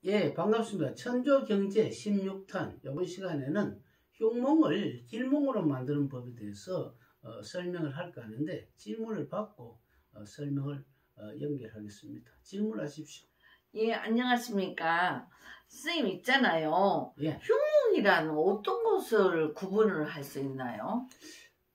예, 반갑습니다. 천조경제 16탄 이번 시간에는 흉몽을 길몽으로 만드는 법에 대해서 설명을 할까 하는데 질문을 받고 설명을 연결하겠습니다. 질문하십시오. 예, 안녕하십니까. 선생님 있잖아요. 예. 흉몽이란 어떤 것을 구분을 할 수 있나요?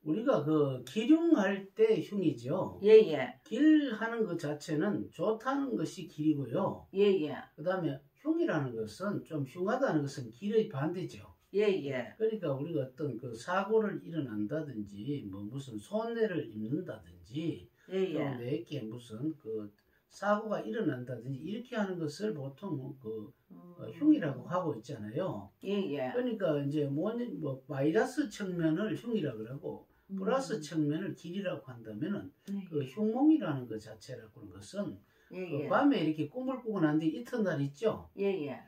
우리가 그 기륭할 때 흉이죠. 예예. 길하는 것 자체는 좋다는 것이 길이고요. 예예. 그 다음에 흉이라는 것은 좀 흉하다는 것은 길의 반대죠. 예예. 그러니까 우리가 어떤 그 사고를 일어난다든지 뭐 무슨 손해를 입는다든지 예예. 또 내게 무슨 그 사고가 일어난다든지 이렇게 하는 것을 보통 그 흉이라고 하고 있잖아요. 예예. 그러니까 이제 뭐 마이너스 측면을 흉이라고 그러고 플러스 측면을 길이라고 한다면은 그 흉몽이라는 것 자체라고 하는 것은 그 밤에 이렇게 꿈을 꾸고 난 뒤 이튿날 있죠. 예예.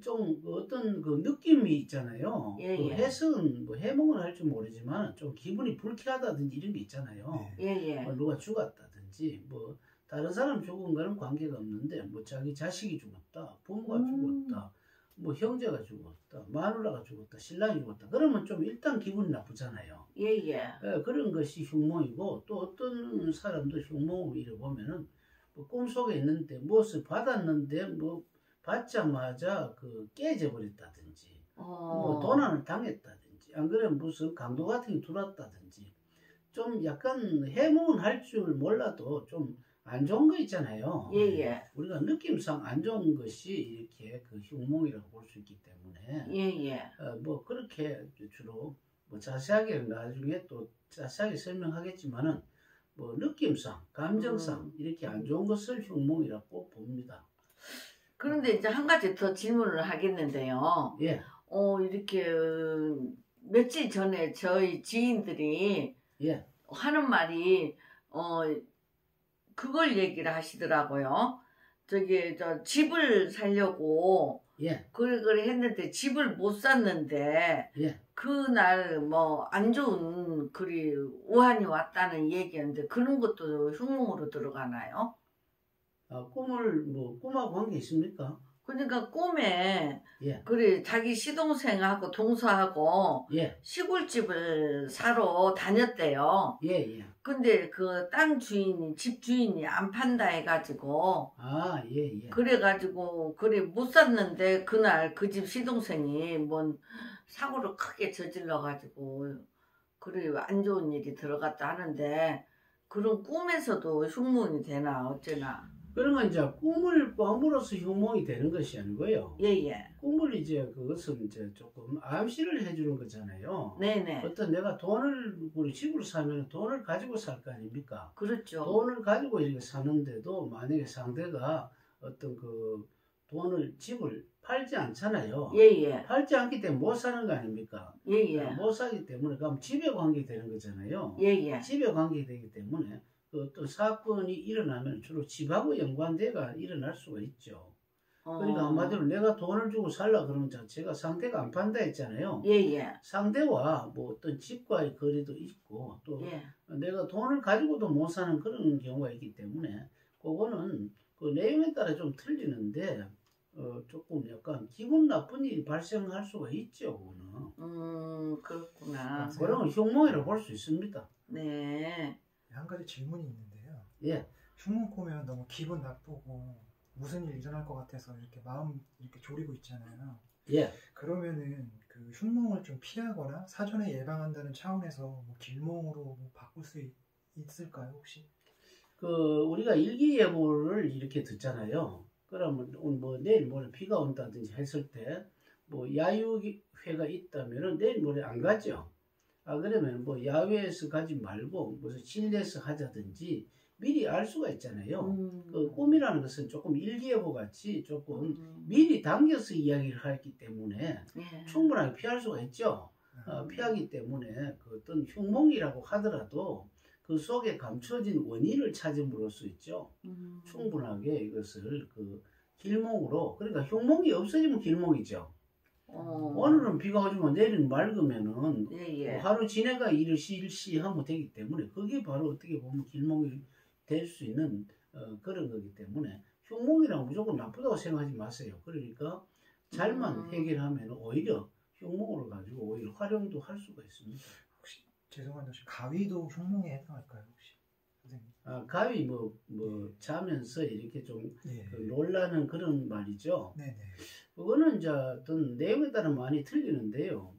좀 어떤 그 느낌이 있잖아요. 그 해석은 뭐 해몽은 할 줄 모르지만 좀 기분이 불쾌하다든지 이런 게 있잖아요. 예예. 뭐 누가 죽었다든지 뭐 다른 사람 죽은 거는 관계가 없는데 뭐 자기 자식이 죽었다, 부모가 죽었다, 뭐 형제가 죽었다, 마누라가 죽었다, 신랑이 죽었다. 그러면 좀 일단 기분이 나쁘잖아요. 예예. 그런 것이 흉몽이고 또 어떤 사람도 흉몽을 잃어보면은 뭐 꿈속에 있는데 무엇을 받았는데 뭐 받자마자 그 깨져 버렸다든지 뭐 도난을 당했다든지 안 그러면 무슨 강도 같은 게 들어왔다든지 좀 약간 해몽은 할 줄 몰라도 좀 안 좋은 거 있잖아요. 예예. 우리가 느낌상 안 좋은 것이 이렇게 그 흉몽이라고 볼 수 있기 때문에 예예. 뭐 그렇게 주로 뭐 자세하게 나중에 또 자세하게 설명하겠지만은 뭐 느낌상 감정상 이렇게 안 좋은 것을 흉몽이라고 봅니다. 그런데 이제 한 가지 더 질문을 하겠는데요. 예. 이렇게 며칠 전에 저희 지인들이 예. 하는 말이 그걸 얘기를 하시더라고요. 저기 저 집을 살려고 예. 그래 했는데 집을 못 샀는데 예. 그날 뭐 안 좋은 그리 우한이 왔다는 얘기였는데 그런 것도 흉몽으로 들어가나요? 꿈을 뭐 꿈하고 관계 있습니까? 그러니까 꿈에 예. 그래 자기 시동생하고 동서하고 시골집을 사러 다녔대요. 예. 근데 그 땅 주인이 집 주인이 안 판다 해가지고 예. 그래가지고 그래 못 샀는데 그날 그 집 시동생이 뭔 사고를 크게 저질러가지고 그래 안 좋은 일이 들어갔다 하는데 그런 꿈에서도 흉몽이 되나 어쩌나. 그런 건 이제 꿈을 꿔므로써 흉몽이 되는 것이 아니고요. 예예. 꿈을 이제 그것은 이제 조금 암시를 해주는 거잖아요. 네네. 어떤 내가 돈을 우리 집을 사면 돈을 가지고 살 거 아닙니까? 그렇죠. 돈을 가지고 이렇게 사는데도 만약에 상대가 어떤 그 돈을 집을 팔지 않잖아요. 예예. 팔지 않기 때문에 못 사는 거 아닙니까? 예예. 못 사기 때문에 그럼 집에 관계되는 거잖아요. 예예. 집에 관계되기 때문에 그 어떤 사건이 일어나면 주로 집하고 연관돼가 일어날 수가 있죠. 그러니까 한마디로 내가 돈을 주고 살라 그러는 자체가 상대가 안 판다 했잖아요. 예예. 상대와 뭐 어떤 집과의 거리도 있고 또 내가 돈을 가지고도 못 사는 그런 경우가 있기 때문에 그거는 그 내용에 따라 좀 틀리는데 조금 약간 기분 나쁜 일이 발생할 수가 있죠. 그거는. 그렇구나. 그런 걸 흉몽이라고 볼 수 있습니다. 네. 한 가지 질문이 있는데요. 예. 흉몽 꾸면 너무 기분 나쁘고 무슨 일 일어날 것 같아서 이렇게 마음 이렇게 졸이고 있잖아요. 예. 그러면은 그 흉몽을 좀 피하거나 사전에 예방한다는 차원에서 뭐 길몽으로 뭐 바꿀 수 있을까요, 혹시? 그 우리가 일기예보를 이렇게 듣잖아요. 그러면 뭐 내일 모레 비가 온다든지 했을 때 뭐 야유회가 있다면은 내일 모레 안 가죠. 그러면 뭐 야외에서 가지 말고 무슨 실내에서 하자든지 미리 알 수가 있잖아요. 그 꿈이라는 것은 조금 일기예보 같이 조금 미리 당겨서 이야기를 하기 때문에 충분하게 피할 수가 있죠. 피하기 때문에 그 어떤 흉몽이라고 하더라도 그 속에 감춰진 원인을 찾음으로 수 있죠. 충분하게 이것을 그 길몽으로, 그러니까 흉몽이 없어지면 길몽이죠. 오늘은 비가 오지만 내일은 맑으면은 뭐 하루 지내가 일시하면 되기 때문에 그게 바로 어떻게 보면 길몽이 될 수 있는 그런 거기 때문에 흉몽이랑 무조건 나쁘다고 생각하지 마세요. 그러니까 잘만 해결하면 오히려 흉몽으로 가지고 오히려 활용도 할 수가 있습니다. 혹시 죄송한데 혹시 가위도 흉몽에 해당할까요 혹시 선생님? 아, 가위 자면서 이렇게 좀 예. 그 놀라는 그런 말이죠. 네네. 그거는 이제 어떤 내용에 따라 많이 틀리는데요.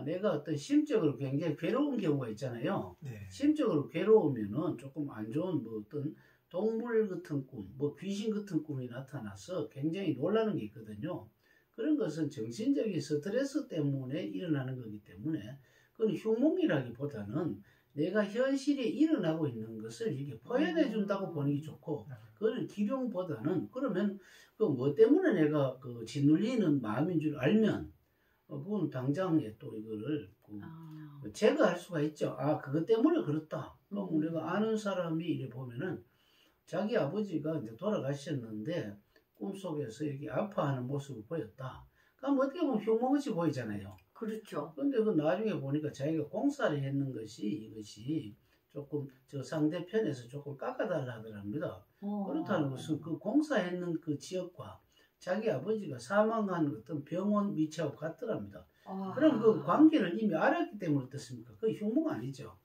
내가 어떤 심적으로 굉장히 괴로운 경우가 있잖아요. 네. 심적으로 괴로우면은 조금 안 좋은 어떤 동물 같은 꿈, 귀신 같은 꿈이 나타나서 굉장히 놀라는 게 있거든요. 그런 것은 정신적인 스트레스 때문에 일어나는 거기 때문에 그건 흉몽이라기보다는 내가 현실에 일어나고 있는 것을 이렇게 표현해 준다고 보는 게 좋고, 그거는 기룡보다는 그러면 그 뭐 때문에 내가 그 짓눌리는 마음인 줄 알면 그건 당장에 또 이거를 제거할 수가 있죠. 아, 그것 때문에 그렇다. 그럼 우리가 아는 사람이 이래 보면은 자기 아버지가 이제 돌아가셨는데 꿈속에서 이렇게 아파하는 모습을 보였다. 그럼 어떻게 보면 흉몽같이 보이잖아요. 그렇죠. 근데 그 나중에 보니까 자기가 공사를 했는 것이 이것이 조금 저 상대편에서 조금 깎아달라 하더랍니다. 그렇다는 것은 그 공사했는 그 지역과 자기 아버지가 사망한 어떤 병원 위치하고 같더랍니다. 그럼 그 관계를 이미 알았기 때문에 어떻습니까? 그 흉몽 아니죠.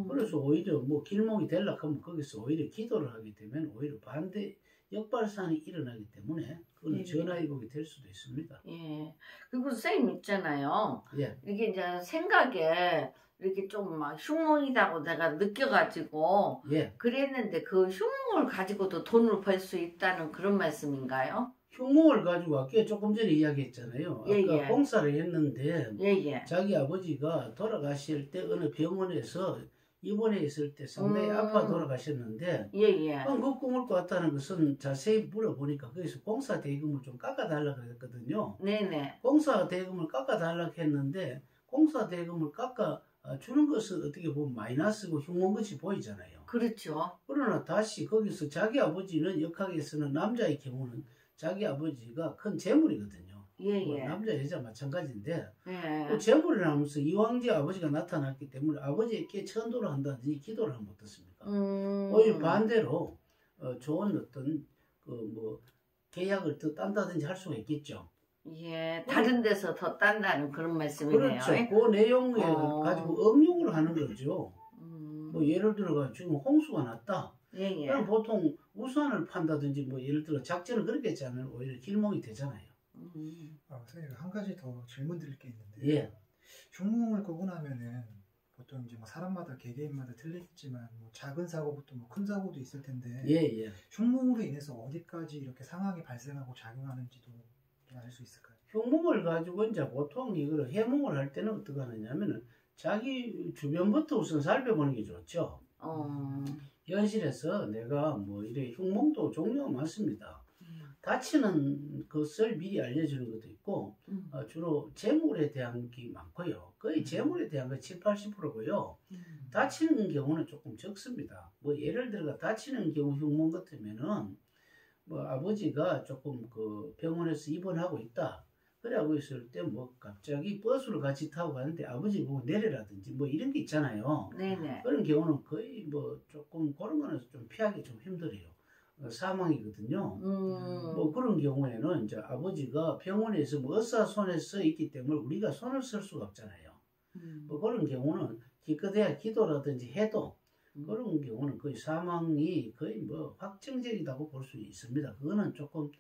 그래서 오히려 길몽이 되려고 하면 거기서 오히려 기도를 하게 되면 오히려 반대 역발상이 일어나기 때문에 그건 전화위복이 될 수도 있습니다. 예. 그리고 선생님 있잖아요. 예. 이게 이제 생각에 이렇게 좀 막 흉몽이라고 내가 느껴가지고 예. 그랬는데 그 흉몽을 가지고도 돈을 벌 수 있다는 그런 말씀인가요? 흉몽을 가지고 아까 조금 전에 이야기했잖아요. 아까 공사를 했는데 자기 아버지가 돌아가실 때 어느 병원에서 입원해 있을 때 상당히 아파 돌아가셨는데 그럼 그 꿈을 꿨다는 것은 자세히 물어보니까 거기서 공사 대금을 좀 깎아달라고 했거든요. 네네. 공사 대금을 깎아달라고 했는데 공사 대금을 깎아 주는 것은 어떻게 보면 마이너스고 흉몽같이 보이잖아요. 그렇죠. 그러나 다시 거기서 자기 아버지는 역학에서는 남자의 경우는 자기 아버지가 큰 재물이거든요. 남자 여자 마찬가지인데 그 재물을 하면서 이황제 아버지가 나타났기 때문에 아버지에게 천도를 한다든지 기도를 하면 어떻습니까? 오히려 반대로 좋은 어떤 계약을 더 딴다든지 할 수가 있겠죠. 예, 다른 데서 더 딴다는 그런 말씀이네요. 그렇죠. 그 내용을 가지고 응용을 하는 거죠. 예를 들어가 지금 홍수가 났다. 그럼 보통 우산을 판다든지 예를 들어 작전을 그렇게 짜면 오히려 길몽이 되잖아요. 선생님 한 가지 더 질문 드릴 게 있는데 흉몽을 꾸고 나면은 보통 이제 사람마다 개개인마다 틀리겠지만 작은 사고부터 큰 사고도 있을 텐데 흉몽으로 인해서 어디까지 이렇게 상황이 발생하고 작용하는지도 알 수 있을까요? 흉몽을 가지고 이제 보통 이걸 해몽을 할 때는 어떻게 하느냐면은 자기 주변부터 우선 살펴보는 게 좋죠. 현실에서 내가 이래 흉몽도 종류가 많습니다. 다치는 것을 미리 알려주는 것도 있고 주로 재물에 대한 게 많고요. 거의 재물에 대한 거 7, 80%고요. 다치는 경우는 조금 적습니다. 예를 들어 다치는 경우 흉몽 같으면은 아버지가 조금 그 병원에서 입원하고 있다. 그래하고 있을 때 갑자기 버스를 같이 타고 가는데 아버지 보고 내려라든지 이런 게 있잖아요. 네네. 그런 경우는 거의 조금 그런 거는 좀 피하기 좀 힘들어요. 사망이거든요. 그런 경우에는 이제 아버지가 병원에서 의사손에 있기 때문에 우리가 손을 쓸 수가 없잖아요. 그런 경우는 기껏해야 기도라든지 해도 그런 경우는 거의 사망이 거의 확정적이라고 볼 수 있습니다. 그거는 조금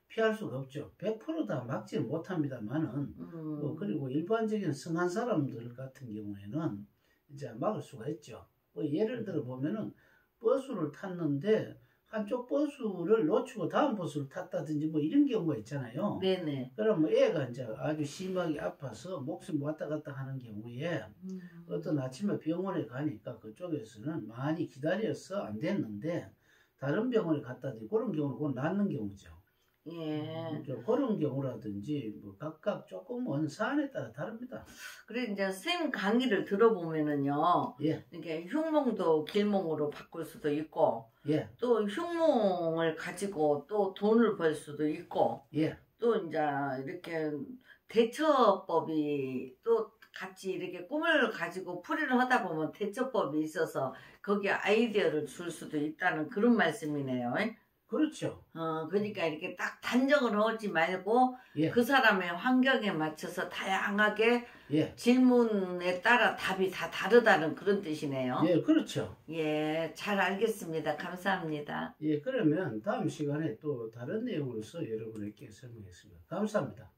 피할 수가 없죠. 100%다 막지는 못합니다만은 그리고 일반적인 성한 사람들 같은 경우에는 이제 막을 수가 있죠. 예를 들어 보면은 버스를 탔는데 한쪽 버스를 놓치고 다음 버스를 탔다든지 이런 경우가 있잖아요. 네네. 그럼 애가 이제 아주 심하게 아파서 목숨 왔다 갔다 하는 경우에 어떤 아침에 병원에 가니까 그쪽에서는 많이 기다려서 안 됐는데 다른 병원에 갔다 대 그런 경우는 그건 낫는 경우죠. 그런 경우라든지 각각 조금은 사안에 따라 다릅니다. 그래 이제 선생님 강의를 들어보면은요. 이게 흉몽도 길몽으로 바꿀 수도 있고, 또 흉몽을 가지고 또 돈을 벌 수도 있고, 또 이제 이렇게 대처법이 또 같이 이렇게 꿈을 가지고 풀이를 하다 보면 대처법이 있어서 거기에 아이디어를 줄 수도 있다는 그런 말씀이네요. 그렇죠. 그러니까 이렇게 딱 단정을 하지 말고 예. 그 사람의 환경에 맞춰서 다양하게 예. 질문에 따라 답이 다 다르다는 그런 뜻이네요. 예, 그렇죠. 예, 잘 알겠습니다. 감사합니다. 예, 그러면 다음 시간에 또 다른 내용으로서 여러분에게 설명했습니다. 감사합니다.